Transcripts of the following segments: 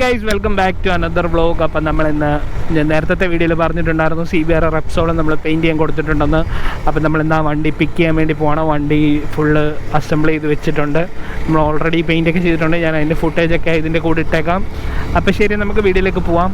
Guys welcome back to another vlog. അപ്പം നമ്മളിന്ന് നേരത്തെ വീഡിയോയിൽ പറഞ്ഞിട്ടുണ്ടായിരുന്നു CBR റെപ്സോളം നമ്മൾ പെയിൻറ്റ് ചെയ്യാൻ കൊടുത്തിട്ടുണ്ടെന്ന്. അപ്പം നമ്മളിന്ന് ആ വണ്ടി പിക്ക് ചെയ്യാൻ വേണ്ടി പോകണം. വണ്ടി ഫുള്ള് അസംബിൾ ചെയ്ത് വെച്ചിട്ടുണ്ട്. നമ്മൾ ഓൾറെഡി പെയിൻറ്റൊക്കെ ചെയ്തിട്ടുണ്ട്. ഞാൻ അതിൻ്റെ ഫുട്ടേജൊക്കെ ഇതിൻ്റെ കൂടെ ഇട്ടേക്കാം. അപ്പം ശരി, നമുക്ക് വീഡിയോയിലേക്ക് പോവാം.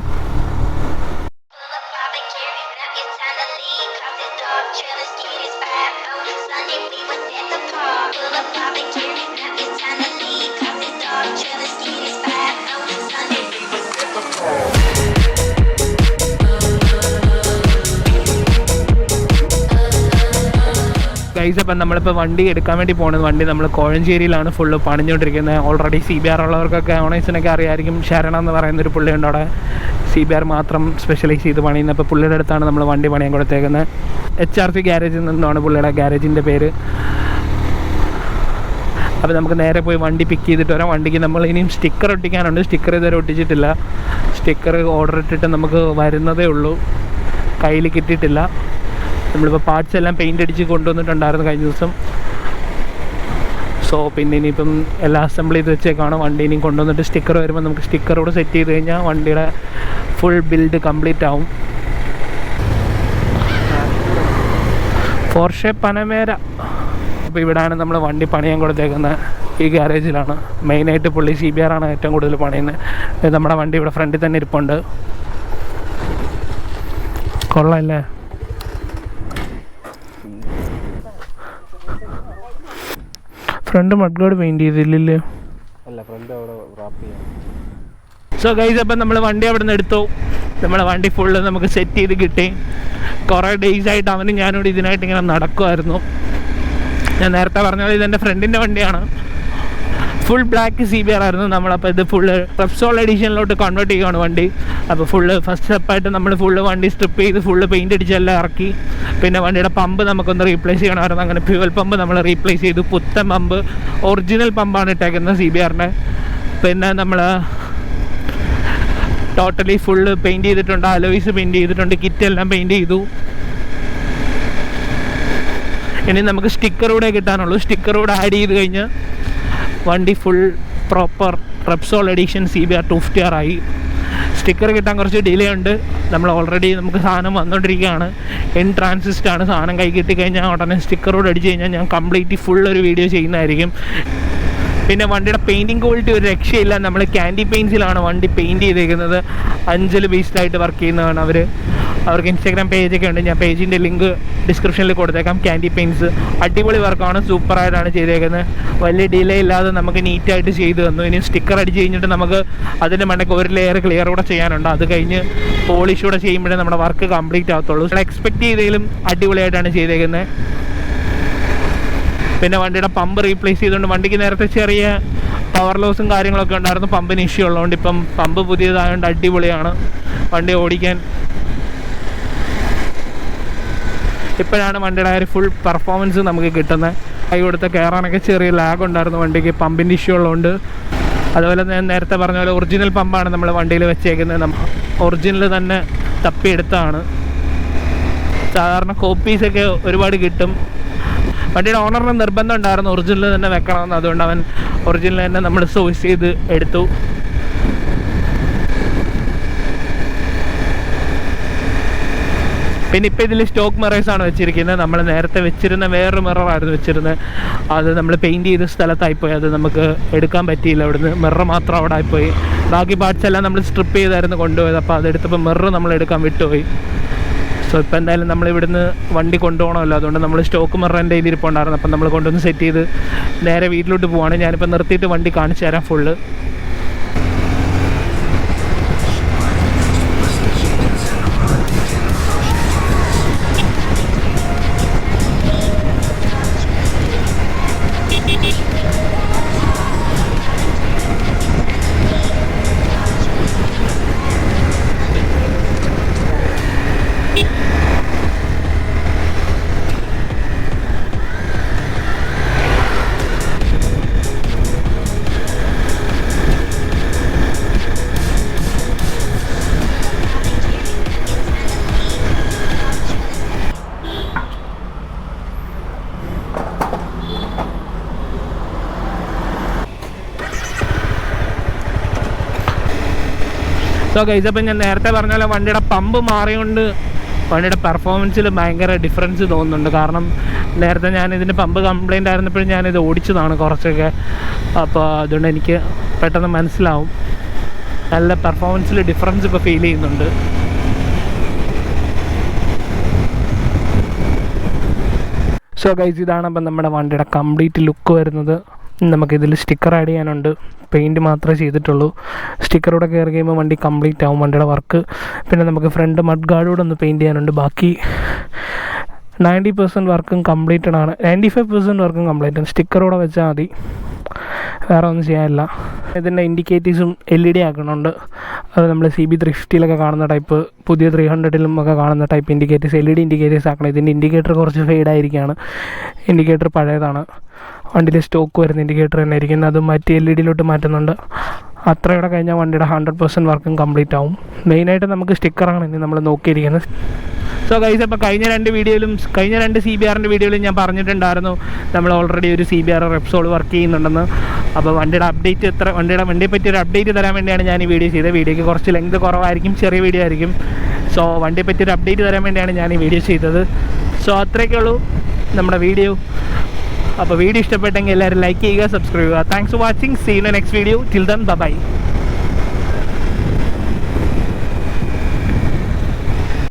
ഗൈസ്, അപ്പം നമ്മളിപ്പോൾ വണ്ടി എടുക്കാൻ വേണ്ടി പോകുന്നത്, വണ്ടി നമ്മൾ കോഴഞ്ചേരിയിലാണ് ഫുള്ള് പണിഞ്ഞുകൊണ്ടിരിക്കുന്നത്. ഓൾറെഡി CBR ഉള്ളവർക്കൊക്കെ ഓണേഴ്സിനൊക്കെ അറിയായിരിക്കും. ശരണം എന്ന് പറയുന്നൊരു പുള്ളിയുണ്ട് അവിടെ, CBR മാത്രം സ്പെഷ്യലൈസ് ചെയ്ത് പണിയുന്നത്. അപ്പോൾ പുള്ളിയുടെ അടുത്താണ് നമ്മൾ വണ്ടി പണിയാൻ കൊടുത്തേക്കുന്നത്. HRC ഗ്യാരേജിൽ നിന്നാണ് പുള്ളിയുടെ ഗ്യാരേജിൻ്റെ പേര്. അപ്പോൾ നമുക്ക് നേരെ പോയി വണ്ടി പിക്ക് ചെയ്തിട്ട് വരാം. വണ്ടിക്ക് നമ്മൾ ഇനിയും സ്റ്റിക്കർ ഒട്ടിക്കാനുണ്ട്. സ്റ്റിക്കർ ഇതുവരെ ഒട്ടിച്ചിട്ടില്ല. സ്റ്റിക്കർ ഓർഡർ ഇട്ടിട്ട് നമുക്ക് വരുന്നതേ ഉള്ളൂ, കയ്യിൽ കിട്ടിയിട്ടില്ല. നമ്മളിപ്പോൾ പാർട്സ് എല്ലാം പെയിൻ്റ് അടിച്ച് കൊണ്ടുവന്നിട്ടുണ്ടായിരുന്നു കഴിഞ്ഞ ദിവസം. സോ പിന്നെ ഇനിയിപ്പം എല്ലാം അസംബിൾ ചെയ്ത് വെച്ചേക്കാണ്. വണ്ടി ഇനിയും കൊണ്ടുവന്നിട്ട് സ്റ്റിക്കർ വരുമ്പോൾ നമുക്ക് സ്റ്റിക്കറോട് സെറ്റ് ചെയ്ത് കഴിഞ്ഞാൽ വണ്ടിയുടെ ഫുൾ ബിൽഡ് കംപ്ലീറ്റ് ആവും. Porsche Panamera. അപ്പോൾ ഇവിടെയാണ് നമ്മൾ വണ്ടി പണിയാൻ കൊടുത്തേക്കുന്നത്. ഈ ഗ്യാരേജിലാണ് മെയിനായിട്ട്. പുള്ളി CBR ആണ് ഏറ്റവും കൂടുതൽ പണിയുന്നത്. നമ്മുടെ വണ്ടി ഇവിടെ ഫ്രണ്ടിൽ തന്നെ ഇരിപ്പുണ്ട്. കൊള്ളാമല്ലേ? ഫ്രണ്ട് മഡ് ഗാർഡ് പെയിൻറ്റ് ചെയ്തില്ലല്ലേ? അല്ല, ഫ്രണ്ട് അവിടെ റാപ്പ് ചെയ്യാം. സോ ഗൈസ്, അപ്പം നമ്മൾ വണ്ടി അവിടെ നിന്ന് എടുത്തു. നമ്മളെ വണ്ടി ഫുള്ള് നമുക്ക് സെറ്റ് ചെയ്ത് കിട്ടി. കുറേ ഡേയ്സ് ആയിട്ട് അവനും ഞാനിവിടെ ഇതിനായിട്ട് ഇങ്ങനെ നടക്കുമായിരുന്നു. ഞാൻ നേരത്തെ പറഞ്ഞത് ഇതെൻ്റെ ഫ്രണ്ടിൻ്റെ വണ്ടിയാണ്. ഫുൾ ബ്ലാക്ക് CBR ആയിരുന്നു. നമ്മളപ്പോൾ ഇത് ഫുള്ള് റെപ്സോൾ എഡിഷനിലോട്ട് കൺവേർട്ട് ചെയ്യുകയാണ് വണ്ടി. അപ്പോൾ ഫുള്ള് ഫസ്റ്റ് സ്റ്റെപ്പായിട്ട് നമ്മൾ ഫുള്ള് വണ്ടി സ്ട്രിപ്പ് ചെയ്ത് ഫുള്ള് പെയിൻ്റ് അടിച്ചെല്ലാം ഇറക്കി. പിന്നെ വണ്ടിയുടെ പമ്പ് നമുക്കൊന്ന് റീപ്ലേസ് ചെയ്യണമായിരുന്നു. അങ്ങനെ ഫ്യൂവൽ പമ്പ് നമ്മൾ റീപ്ലേസ് ചെയ്തു. പുത്തൻ പമ്പ്, ഒറിജിനൽ പമ്പാണ് ഇട്ടേക്കുന്നത് CBRൻ്റെ. പിന്നെ നമ്മൾ ടോട്ടലി ഫുള്ള് പെയിൻറ്റ് ചെയ്തിട്ടുണ്ട്. അലോയ്സ് പെയിൻറ്റ് ചെയ്തിട്ടുണ്ട്. കിറ്റെല്ലാം പെയിൻറ്റ് ചെയ്തു. ഇനി നമുക്ക് സ്റ്റിക്കറൂടെ കിട്ടാനുള്ളൂ. സ്റ്റിക്കറൂടെ ആഡ് ചെയ്ത് കഴിഞ്ഞ് വണ്ടി full proper Repsol edition CBR 250R ആയി. സ്റ്റിക്കർ കിട്ടാൻ കുറച്ച് ഡിലേ ഉണ്ട്. നമ്മൾ ഓൾറെഡി നമുക്ക് സാധനം വന്നുകൊണ്ടിരിക്കുകയാണ്. ഇൻ ട്രാൻസിസ്റ്റാണ് സാധനം. കൈ കിട്ടിക്കഴിഞ്ഞാൽ ഉടനെ സ്റ്റിക്കറോട് അടിച്ച് കഴിഞ്ഞാൽ ഞാൻ കംപ്ലീറ്റ് ഫുൾ ഒരു വീഡിയോ ചെയ്യുന്നതായിരിക്കും. പിന്നെ വണ്ടിയുടെ പെയിൻറ്റിങ് ക്വാളിറ്റി ഒരു രക്ഷയില്ല. നമ്മൾ ക്യാൻഡി പെയിൻസിലാണ് വണ്ടി പെയിൻറ്റ് ചെയ്തേക്കുന്നത്. അഞ്ചൽ ബേസ്ഡായിട്ട് വർക്ക് ചെയ്യുന്നതാണ് അവർ. അവർക്ക് ഇൻസ്റ്റാഗ്രാം പേജൊക്കെ ഉണ്ട്. ഞാൻ പേജിൻ്റെ ലിങ്ക് ഡിസ്ക്രിപ്ഷനിൽ കൊടുത്തേക്കാം. ക്യാൻഡി പെയിൻസ് അടിപൊളി വർക്കാണ്, സൂപ്പറായിട്ടാണ് ചെയ്തേക്കുന്നത്. വലിയ ഡിലേ ഇല്ലാതെ നമുക്ക് നീറ്റായിട്ട് ചെയ്തു തന്നു. ഇനി സ്റ്റിക്കർ അടിച്ച് കഴിഞ്ഞിട്ട് നമുക്ക് അതിൻ്റെ മണ്ടയ്ക്ക് ഒരു ലെയർ ക്ലിയർ കൂടെ ചെയ്യാനുണ്ട്. അത് കഴിഞ്ഞ് പോളിഷ് കൂടെ ചെയ്യുമ്പോഴേ നമ്മുടെ വർക്ക് കംപ്ലീറ്റ് ആകത്തുള്ളൂ. എക്സ്പെക്ട് ചെയ്തതിലും അടിപൊളിയായിട്ടാണ് ചെയ്തേക്കുന്നത്. പിന്നെ വണ്ടിയുടെ പമ്പ് റീപ്ലേസ് ചെയ്തുകൊണ്ട് വണ്ടിക്ക് നേരത്തെ ചെറിയ പവർ ലോസും കാര്യങ്ങളൊക്കെ ഉണ്ടായിരുന്നു. പമ്പിന് ഇഷ്യൂ ഉള്ളതുകൊണ്ട് ഇപ്പം പമ്പ് പുതിയതായതുകൊണ്ട് അടിപൊളിയാണ് വണ്ടി ഓടിക്കാൻ. ഇപ്പോഴാണ് വണ്ടിയുടെ ഒരു ഫുൾ പെർഫോമൻസ് നമുക്ക് കിട്ടുന്നത്. കൈ കൊടുത്ത് കയറാനൊക്കെ ചെറിയ ലാഗ് ഉണ്ടായിരുന്നു വണ്ടിക്ക്, പമ്പിൻ്റെ ഇഷ്യൂ ഉള്ളതുകൊണ്ട്. അതുപോലെ ഞാൻ നേരത്തെ പറഞ്ഞ പോലെ ഒറിജിനൽ പമ്പാണ് നമ്മൾ വണ്ടിയിൽ വെച്ചേക്കുന്നത്. ഒറിജിനൽ തന്നെ തപ്പിയെടുത്താണ്. സാധാരണ കോപ്പീസൊക്കെ ഒരുപാട് കിട്ടും. വണ്ടിയുടെ ഓണറിന് നിർബന്ധം ഉണ്ടായിരുന്നു ഒറിജിനൽ തന്നെ വെക്കണമെന്ന്. അതുകൊണ്ട് അവൻ ഒറിജിനൽ തന്നെ നമ്മൾ സോഴ്സ് ചെയ്ത് എടുത്തു. പിന്നെ ഇപ്പോൾ ഇതിൽ സ്റ്റോക്ക് മിറേഴ്സാണ് വെച്ചിരിക്കുന്നത്. നമ്മൾ നേരത്തെ വെച്ചിരുന്ന വേറൊരു മിററായിരുന്നു വെച്ചിരുന്നത്. അത് നമ്മൾ പെയിൻറ്റ് ചെയ്ത സ്ഥലത്തായിപ്പോയി. അത് നമുക്ക് എടുക്കാൻ പറ്റിയില്ല. അവിടുന്ന് മിറർ മാത്രം അവിടെ ആയിപ്പോയി. ബാക്കി പാർട്സ് എല്ലാം നമ്മൾ സ്ട്രിപ്പ് ചെയ്തായിരുന്നു കൊണ്ടുപോയത്. അപ്പോൾ അതെടുത്തപ്പോൾ മിറർ നമ്മൾ എടുക്കാൻ വിട്ടുപോയി. സോ ഇപ്പോൾ എന്തായാലും നമ്മൾ ഇവിടുന്ന് വണ്ടി കൊണ്ടുപോകണമല്ലോ. അതുകൊണ്ട് നമ്മൾ സ്റ്റോക്ക് മിറർ എൻ്റെ കയ്യിൽ ഇരിപ്പുണ്ടായിരുന്നു. അപ്പം നമ്മൾ കൊണ്ടുവന്ന് സെറ്റ് ചെയ്ത് നേരെ വീട്ടിലോട്ട് പോവാണ്. ഞാനിപ്പോൾ നിർത്തിയിട്ട് വണ്ടി കാണിച്ചു തരാം ഫുള്ള്. സോ ഗൈസ്, അപ്പം ഞാൻ നേരത്തെ പറഞ്ഞ പോലെ വണ്ടിയുടെ പമ്പ് മാറിയോണ്ട് വണ്ടിയുടെ പെർഫോമൻസിൽ ഭയങ്കര ഡിഫറൻസ് തോന്നുന്നുണ്ട്. കാരണം നേരത്തെ ഞാൻ ഇതിൻ്റെ പമ്പ് കംപ്ലൈൻ്റ് ആയിരുന്നപ്പോഴും ഞാനിത് ഓടിച്ചതാണ് കുറച്ചൊക്കെ. അപ്പോൾ അതുകൊണ്ട് എനിക്ക് പെട്ടെന്ന് മനസ്സിലാവും, നല്ല പെർഫോമൻസിൽ ഡിഫറൻസ് ഇപ്പോൾ ഫീൽ ചെയ്യുന്നുണ്ട്. സോ ഗൈസ്, ഇതാണ് അപ്പം നമ്മുടെ വണ്ടിയുടെ കംപ്ലീറ്റ് ലുക്ക് വരുന്നത്. നമുക്കിതിൽ സ്റ്റിക്കർ ആഡ് ചെയ്യാനുണ്ട്, പെയിൻറ്റ് മാത്രമേ ചെയ്തിട്ടുള്ളൂ. സ്റ്റിക്കറൂടെ കയറി കഴിയുമ്പോൾ വണ്ടി കംപ്ലീറ്റ് ആവും വണ്ടിയുടെ വർക്ക്. പിന്നെ നമുക്ക് ഫ്രണ്ട് മഡ് ഗാർഡൂടെ ഒന്ന് പെയിൻറ്റ് ചെയ്യാനുണ്ട്. ബാക്കി 90% വർക്കും കംപ്ലീറ്റഡ് ആണ്, 95% വർക്കും കംപ്ലീറ്റ് ആണ്. സ്റ്റിക്കറൂടെ വെച്ചാൽ മതി, വേറെ ഒന്നും ചെയ്യാനില്ല. ഇതിൻ്റെ ഇൻഡിക്കേറ്റേഴ്സും LED ആക്കണുണ്ട്. അത് നമ്മൾ CB350 കാണുന്ന ടൈപ്പ്, പുതിയ 300 ഒക്കെ കാണുന്ന ടൈപ്പ് ഇൻഡിക്കേറ്റേഴ്സ്, LED ഇൻഡിക്കേറ്റേഴ്സ് ആക്കണം. ഇതിൻ്റെ ഇൻഡിക്കേറ്റർ കുറച്ച് ഫെയ്ഡായിരിക്കുകയാണ്. ഇൻഡിക്കേറ്റർ പഴയതാണ്, വണ്ടിയിൽ സ്റ്റോക്ക് വരുന്ന ഇൻഡിക്കേറ്റർ തന്നെ ആയിരിക്കുന്നത്. അത് മാറ്റി LED മാറ്റുന്നുണ്ട്. അത്രയോടെ കഴിഞ്ഞാൽ വണ്ടിയുടെ 100% വർക്കും കംപ്ലീറ്റ് ആവും. മെയിനായിട്ട് നമുക്ക് സ്റ്റിക്കറാണ് ഇനി നമ്മൾ നോക്കിയിരിക്കുന്നത്. സോ ഗൈസ്, അപ്പോൾ കഴിഞ്ഞ രണ്ട് CBRൻ്റെ വീഡിയോയിലും ഞാൻ പറഞ്ഞിട്ടുണ്ടായിരുന്നു നമ്മൾ ഓൾറെഡി ഒരു CBR റെപ്സോൾ വർക്ക് ചെയ്യുന്നുണ്ടെന്ന്. അപ്പോൾ വണ്ടിയെ പറ്റി ഒരു അപ്ഡേറ്റ് തരാൻ വേണ്ടിയാണ് ഞാൻ ഈ വീഡിയോ ചെയ്തത്. വീഡിയോയ്ക്ക് കുറച്ച് ലെങ്ത് കുറവായിരിക്കും, ചെറിയ വീഡിയോ ആയിരിക്കും. സോ വണ്ടിയെ പറ്റി ഒരു അപ്ഡേറ്റ് തരാൻ വേണ്ടിയാണ് ഞാൻ ഈ വീഡിയോ ചെയ്തത്. സോ അത്രയൊക്കെ ഉള്ളൂ നമ്മുടെ വീഡിയോ. അപ്പോൾ വീഡിയോ ഇഷ്ടപ്പെട്ടെങ്കിൽ എല്ലാവരും ലൈക്ക് ചെയ്യുക, സബ്സ്ക്രൈബ് ചെയ്യുക. Thanks for watching. See you in the next video. Till then by.